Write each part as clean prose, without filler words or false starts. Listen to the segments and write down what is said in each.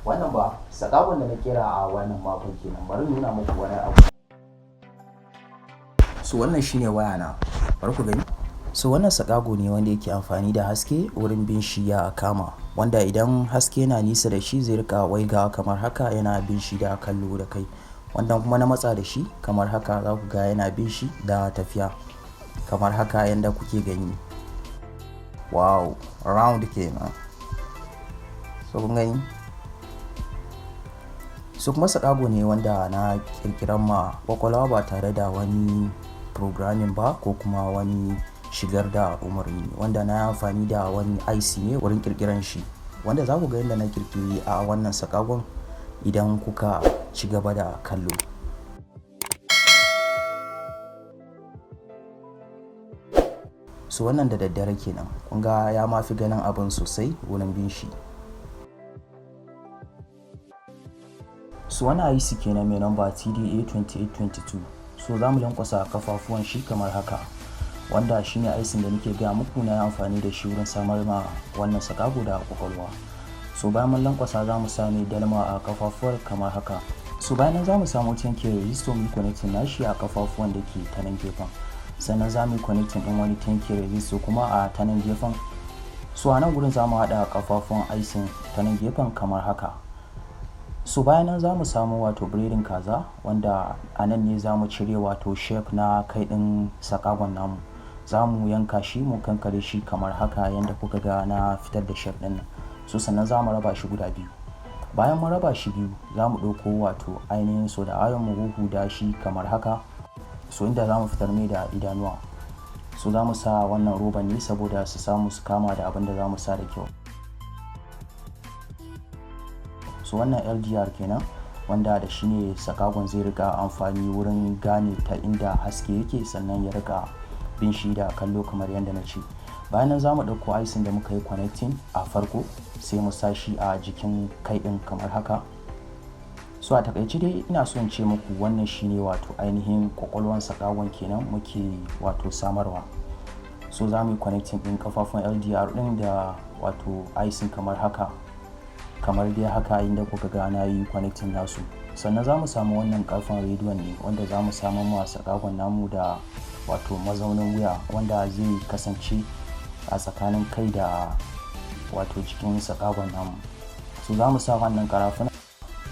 wannan ba sakabon da na kera a wannan makon kenan, bari nuna muku wani abu. So wannan shine waya na, bari ku gani. So wannan sakago ne wanda yake amfani da haske wurin bin shi ya kama, wanda idan haske yana nisa da shi zai rika waiga kamar haka yana bin shi da kallo da kai, wanda kuma na matsa da shi kamar haka za ku ga yana bin shi da tafiya kamar haka yanda kuke gani. Wow, round kenan. So kun gani. So kuma sakago ne wanda na kirkiran ma kwakwalwa ba tare da wani programming ba ko kuma wani shigar da umarni, wanda na yi amfani da wani IC ne wurin kirkiran shi, wanda za ku ga yadda na kirkiri a wannan sakagon idan kuka ci gaba da kallo. So wannan da daddare kenan, kun ga ya mafi ganin abin sosai wurin bin shi. So wannan IC kenan mai namba TDA2822. So za mu lankwasa kafafuwan shi kamar haka, wanda shine aisin da nake gaya muku na amfani da shi wurin samar ma wannan sakago da kwakwalwa. So bayan mun lankwasa za mu sami dalma a kafafuwar kamar haka. So bayan nan za mu samu tanki resistor mu connecting nashi a kafafuwan da ke ta nan gefen, sannan za mu connecting din wani tanki resistor kuma a ta nan gefen. So a nan gurin za mu haɗa kafafuwan aisin ta nan gefen kamar haka. So bayan nan za mu samu wato biredin kaza, wanda a nan ne za mu cire wato shape na kai ɗin sakagon namu. Za mu yanka shi mu kankare shi kamar haka yadda kuka ga na fitar da shape ɗin nan. So sannan za mu raba shi guda biyu. Bayan mun raba shi biyu za mu ɗauko wato ainihin soda ayon mu huda shi kamar haka. So inda za mu fitar mai da idanuwa. So za mu sa wannan roban ne saboda su samu su kama da abin da za mu sa da kyau. So wannan LDR kenan, wanda da shi ne sakagon zai rika amfani wurin gane ta inda haske yake, sannan ya rika bin shi da kallo kamar yadda na ce. Bayan nan za mu ɗauko aisin da muka yi connecting a farko sai mu sa shi a jikin kai ɗin kamar haka. So a takaice dai ina so in ce muku wannan shine wato ainihin kwakwalwan sakagon kenan muke wato samarwa. So za mu yi connecting ɗin kafafun LDR ɗin da wato aisin kamar haka, kamar dai haka inda kuka ga na yi connecting nasu. Sannan za mu samu wannan karfan rediyon ne wanda za mu samu ma sakagon namu da wato mazaunin wuya, wanda zai kasance a tsakanin kai da wato cikin sakagon namu. So za mu sa wannan karafuna.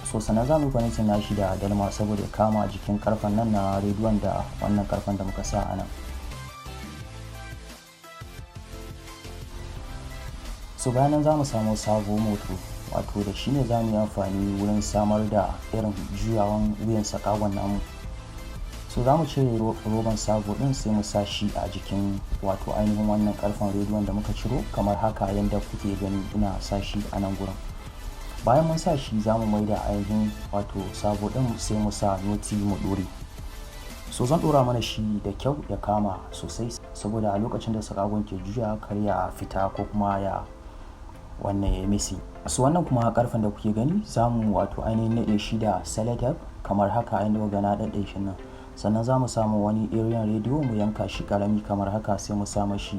So sannan za mu yi connecting nashi da dalma saboda kama jikin karfan nan na rediyon da wannan karfan da muka sa a nan. So bayan nan za mu samu sabo moto, wato da shi ne za mu yi amfani wurin samar da irin juyawan wuyan sakagon namu. So za mu cire roban sabo din sai mu sa shi a jikin wato ainihin wannan karfan rediyon da muka ciro kamar haka yadda kuke gani ina sa shi a nan gurin. Bayan mun sa shi za mu mai da ainihin wato sabo din sai mu sa noti mu dore. So zan dora mana shi da kyau ya kama sosai, saboda a lokacin da sakagon ke juya kar ya fita ko kuma ya wannan ya misi. So wannan kuma karfen da kuke gani za mu wato ainihin naɗe shi da sellotape kamar haka inda kuka na daɗe shi nan. Sannan za mu samu wani area radio mu yanka shi karami kamar haka sai mu sa mashi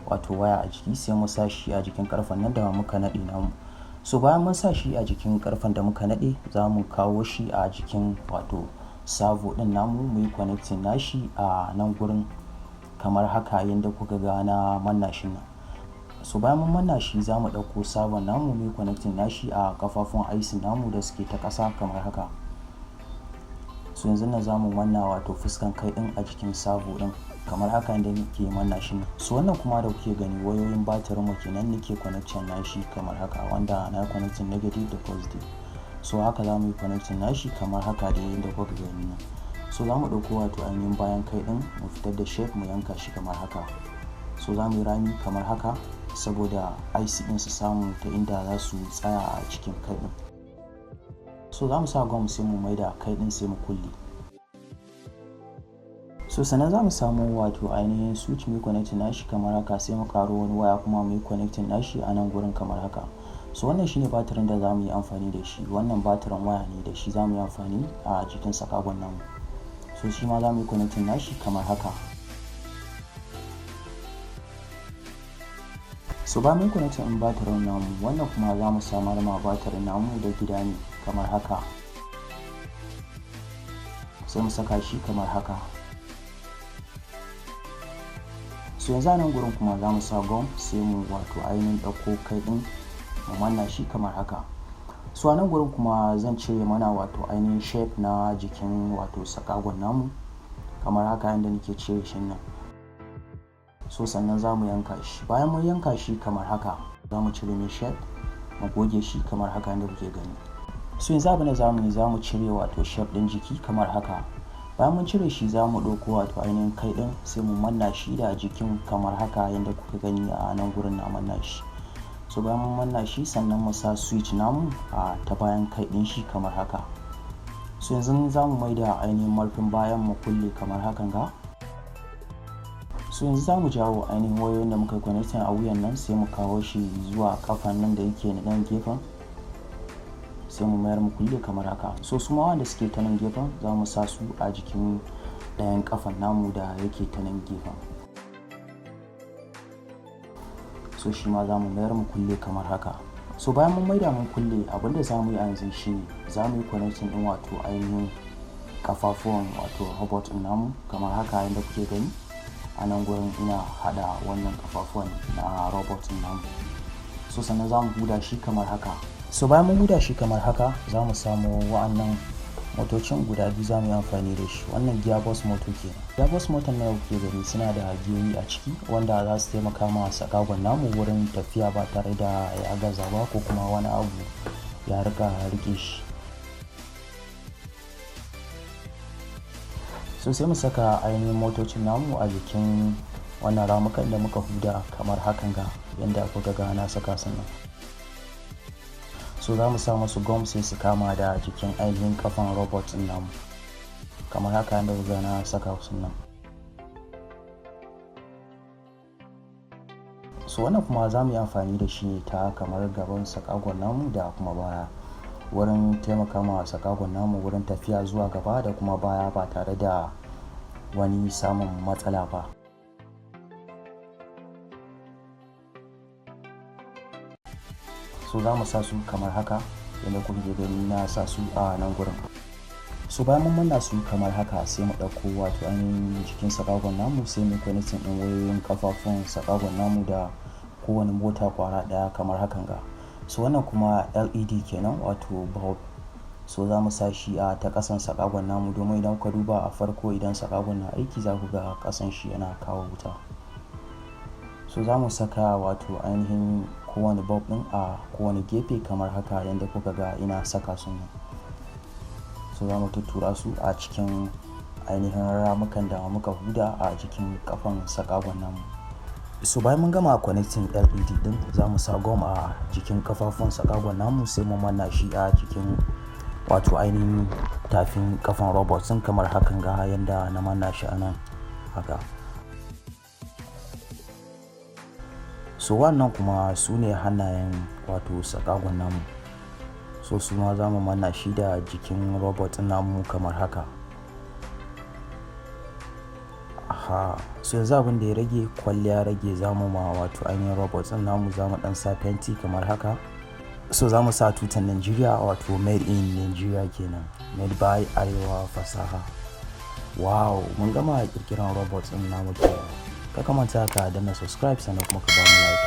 wato waya a jiki, sai mu sa shi a jikin karfen nan da muka naɗe namu. So bayan mun sa shi a jikin karfen da muka naɗe za mu kawo shi a jikin wato savo din namu mu yi connecting nashi a nan gurin kamar haka yadda kuka ga na manna shi nan. So bayan mun manna shi za mu ɗauko sabon namu mu yi connecting nashi a kafafun aisin namu da suke ta ƙasa kamar haka. So yanzu nan za mu manna wato fuskan kai ɗin a jikin savo ɗin kamar haka inda nake manna shi. So wannan kuma da kuke gani wayoyin batirin mu kenan nake connection nashi kamar haka, wanda na connecting negative da positive. So haka za mu yi connecting nashi kamar haka da yadda kuka gani nan. So za mu ɗauko wato ainihin bayan kai ɗin mu fitar da shape mu yanka shi kamar haka. So za mu yi rami kamar haka saboda IC ɗin su samu ta inda za su tsaya a cikin kai ɗin. So za mu sa gum sai mu maida kai ɗin sai mu kulle. So sannan za mu samu wato ainihin switch mu connecting nashi kamar haka sai mu karo wani waya kuma mu connecting nashi a nan gurin kamar haka. So wannan shine batirin da za mu yi amfani da shi, wannan batirin waya ne da shi za mu yi amfani a jikin sakagon namu. So shi ma za mu yi connecting nashi kamar haka. So ba mun connecting in batirin namu, wannan kuma za mu samar ma batirin namu da gida ne kamar haka. Sai mu saka shi kamar haka. So yanzu a nan gurin kuma za mu sa gum, sai mu wato ainihin ɗauko kai ɗin mu manna shi kamar haka. So a nan gurin kuma zan cire mana wato ainihin shape na jikin wato sakagon namu kamar haka yadda nake cire shi nan. So sannan za mu yanka shi, bayan mun yanka shi kamar haka za mu cire mai shape mu goge shi kamar haka yadda kuke gani. So yanzu abin da za mu yi, za mu cire wato shape ɗin jiki kamar haka. Bayan mun cire shi za mu ɗauko wato ainihin kai ɗin sai mu manna shi da jikin kamar haka yadda kuka gani a nan gurin na manna shi. So bayan mun manna shi sannan mu sa switch namu a ta bayan kai ɗin shi kamar haka. So yanzu za mu maida ainihin marfin bayan mu kulle kamar hakan ga. So yanzu za mu jawo ainihin wayoyin da muka connecting a wuyan nan sai mu kawo shi zuwa kafan nan da yake na ɗan gefen, sai mu mayar mu kulle kamar haka. So su ma wanda suke ta nan gefen za mu sa su a jikin ɗayan kafan namu da yake ta nan gefen. So shi ma za mu mayar mu kulle kamar haka. So bayan mun maida mun kulle, abinda za mu yi a yanzu shi ne za mu yi connecting ɗin wato ainihin kafafuwan wato robot ɗin namu kamar haka yadda kuke gani. A nan gurin ina haɗa wannan kafafuwan na robot ɗin namu. So sannan za mu huda shi kamar haka. So bayan mun huda shi kamar haka za mu samu wa'annan motocin guda biyu za mu yi amfani da shi. Wannan gearbox motor kenan. Gearbox motor na yau kuke gani suna da giyoyi a ciki wanda za su taimaka ma sakagon namu wurin tafiya ba tare da ya gaza ba ko kuma wani abu ya rike shi. So sai mu saka ainihin motocin namu a jikin wannan ramukan da muka huda kamar hakan ga yadda kuka ga na saka su nan. So za mu sa musu gum sai su kama da jikin ainihin kafan robot ɗin namu kamar haka yadda kuka na saka su nan. So wannan kuma za mu yi amfani da shi ta kamar gaban sakagon namu da kuma baya wurin taimaka ma sakagon namu wurin tafiya zuwa gaba da kuma baya ba tare da wani samun matsala ba. So za mu sa su kamar haka yadda kuke gani na sa su a nan gurin. So bayan mun manna su kamar haka sai mu ɗauko wato ainihin jikin sakagon namu sai mu connecting ɗin wayoyin kafafun sakagon namu da kowane mota kwara ɗaya kamar hakan ga. So wannan kuma LED kenan wato bulb. So za mu sa shi a ta ƙasan sakagon namu domin idan ka duba a farko idan sakagon na aiki za ku ga ƙasan shi yana kawo wuta. So za mu saka wato ainihin kowane bulb ɗin a kowane gefe kamar haka yadda kuka ga ina saka su nan. So za mu tuttura su a cikin ainihin ramukan da muka huda a jikin kafan sakagon namu. So bayan mun gama connecting LED din za mu sa gum a jikin kafafun sakagon namu sai mu manna shi a jikin wato ainihin tafin kafan robot din kamar hakan ga yanda na manna shi a nan haka. So wannan kuma su ne hannayen wato sakagon namu. So su ma za mu manna shi da jikin robot din namu kamar haka. So yanzu abin da ya rage kwalliya rage za mu ma wato ainihin robot din namu za mu dan sa fenti kamar haka. So za mu sa tutan Nigeria wato made in Nigeria kenan, made by Arewa fasaha. Wow, mun gama kirkiran robot din namu kenan. Ka manta ka danna subscribe sannan kuma ka ba mu like.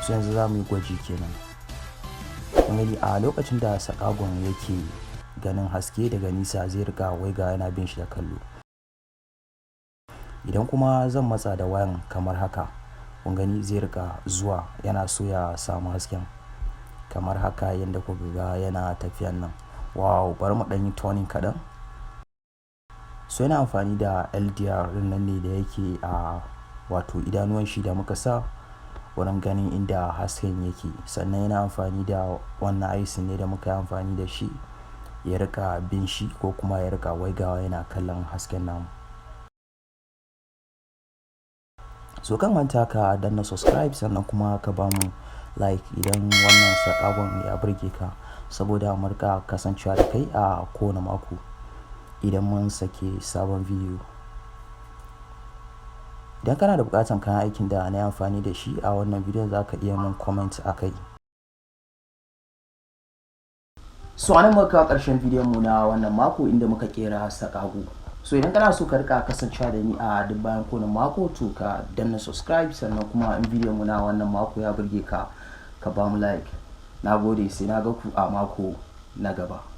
So yanzu za mu yi gwaji kenan. Kun a lokacin da sakagon yake ganin haske daga nisa zai riga waiga yana bin shi da kallo. Idan kuma zan matsa da wayan kamar haka, kun gani zai riga zuwa yana so ya samu hasken kamar haka yadda kuka ga yana tafiyan nan. Wow, bari mu ɗan yi toning kaɗan. So yana amfani da LDR ɗin nan ne da yake a wato idanuwan shi da muka sa wurin ganin inda hasken yake, sannan yana amfani da wannan IC ne da muka yi amfani da shi ya rika bin shi ko kuma ya rika waigawa yana kallon hasken namu. So kan manta ka danna subscribe sannan kuma ka ba mu like idan wannan sakagon ya burge ka, saboda mu rika kasancewa da kai a kowane mako idan mun sake sabon video. Idan kana da buƙatar kayan aikin da na yi amfani da shi a wannan bidiyon za ka iya mun comment a kai. So anan muka kawo ƙarshen bidiyon mu na wannan mako inda muka kera sakago. So idan kana so ka rika kasancewa da ni a duk bayan kowane mako to ka danna subscribe, sannan kuma in bidiyon mu na wannan mako ya burge ka ka ba mu like. Na gode, sai na ga ku a mako na gaba.